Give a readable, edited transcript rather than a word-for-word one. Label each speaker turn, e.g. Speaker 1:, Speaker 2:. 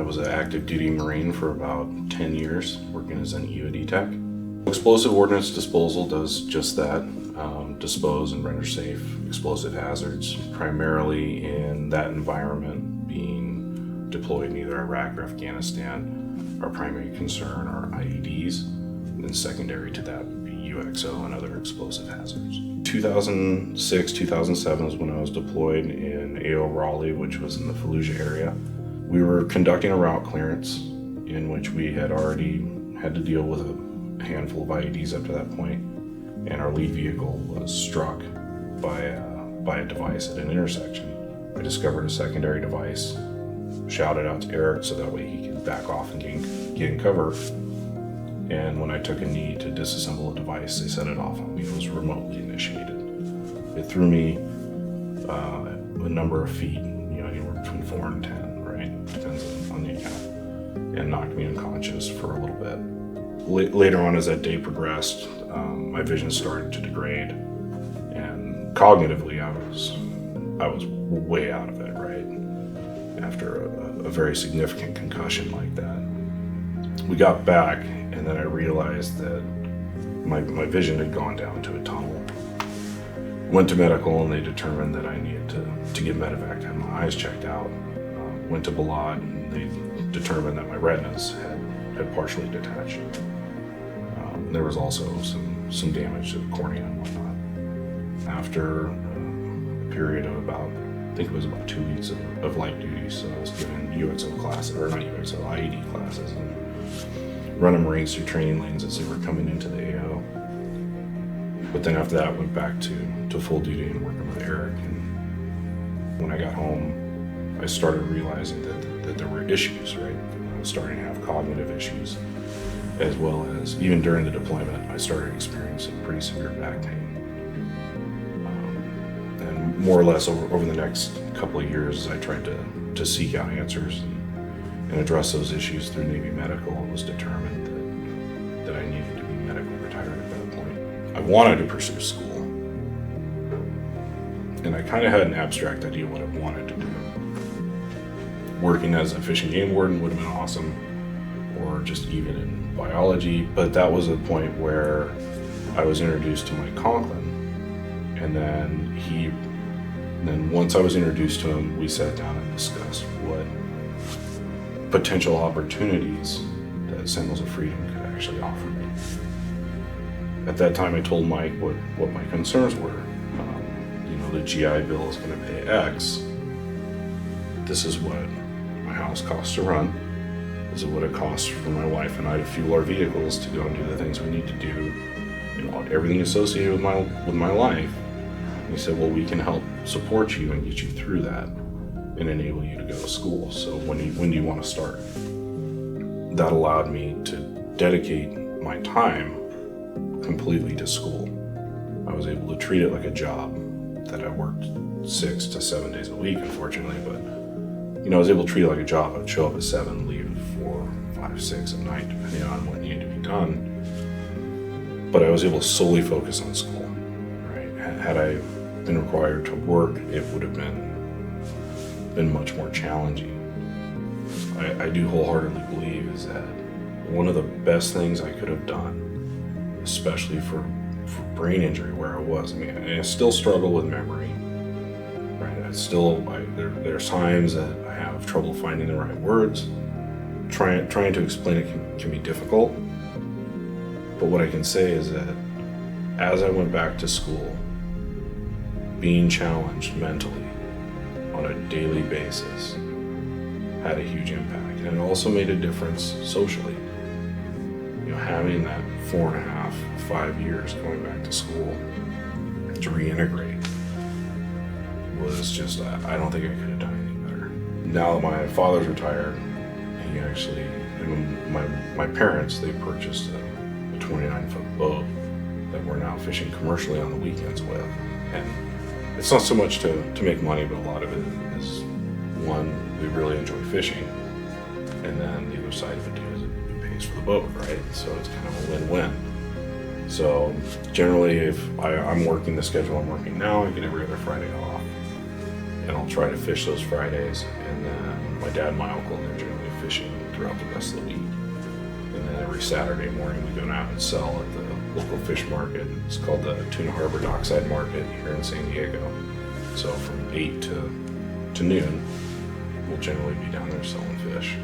Speaker 1: I was an active duty Marine for about 10 years, working as an EOD tech. Explosive ordnance disposal does just that, dispose and render safe explosive hazards, primarily in that environment, being deployed in either Iraq or Afghanistan. Our primary concern are IEDs, and secondary to that would be UXO and other explosive hazards. 2006, 2007 was when I was deployed in AO Raleigh, which was in the Fallujah area. We were conducting a route clearance in which we had already had to deal with a handful of IEDs up to that point, and our lead vehicle was struck by a device at an intersection. I discovered a secondary device, shouted out to Eric so that way he could back off and get in cover. And when I took a knee to disassemble a device, they set it off on me. It was remotely initiated. It threw me a number of feet, anywhere between 4 and 10, right? Depends on the account, and knocked me unconscious for a little bit. Later on, as that day progressed, my vision started to degrade, and cognitively, I was way out of it, right? After a very significant concussion like that. We got back, and then I realized that my vision had gone down to a tunnel. Went to medical, and they determined that I needed to get medevac to have my eyes checked out. Went to Balad, and they determined that my retinas had partially detached. There was also some damage to the cornea and whatnot. After a period of I think it was about 2 weeks of light duty, so I was given UXO classes, or not UXO, IED classes, and running Marines through training lanes as they were coming into the AO. But then after that, I went back to full duty and working with Eric. And when I got home, I started realizing that there were issues, right? I was starting to have cognitive issues, as well as even during the deployment, I started experiencing pretty severe back pain. And more or less over the next couple of years, as I tried to seek out answers and address those issues through Navy Medical, it was determined that I needed to be medically retired at that point. I wanted to pursue school, and I kind of had an abstract idea what I wanted to do. Working as a fish and game warden would have been awesome, or just even in biology, but that was a point where I was introduced to Mike Conklin, and then once I was introduced to him, we sat down and discussed what potential opportunities that Sentinels of Freedom could actually offer me. At that time, I told Mike what my concerns were. The GI Bill is going to pay X. This is what my house costs to run. This is what it costs for my wife and I to fuel our vehicles to go and do the things we need to do, everything associated with my life. And he said, well, we can help support you and get you through that and enable you to go to school. So when do you want to start? That allowed me to dedicate my time completely to school. I was able to treat it like a job that I worked 6 to 7 days a week, unfortunately, but I was able to treat it like a job. I would show up at 7, leave at 4, 5, 6 at night, depending on what needed to be done. But I was able to solely focus on school, right? Had I been required to work, it would have been much more challenging. I do wholeheartedly believe is that one of the best things I could have done, especially for brain injury where I was. I still struggle with memory, right? There's times that I have trouble finding the right words. Trying to explain it can be difficult. But what I can say is that as I went back to school, being challenged mentally on a daily basis had a huge impact. And it also made a difference socially. Having that 4.5, 5 years going back to school to reintegrate was just, I don't think I could have done anything better. Now that my father's retired, my parents, they purchased a 29-foot boat that we're now fishing commercially on the weekends with. And it's not so much to make money, but a lot of it is, one, we really enjoy fishing, and then the other side of it too is it pays for the boat, right? So it's kind of a win-win. So generally, if I'm working the schedule I'm working now, I get every other Friday off, and I'll try to fish those Fridays. And then my dad and my uncle, they're generally fishing throughout the rest of the week. And then every Saturday morning we go down and sell at the local fish market. It's called the Tuna Harbor Dockside Market here in San Diego. So from 8 to noon, we'll generally be down there selling fish.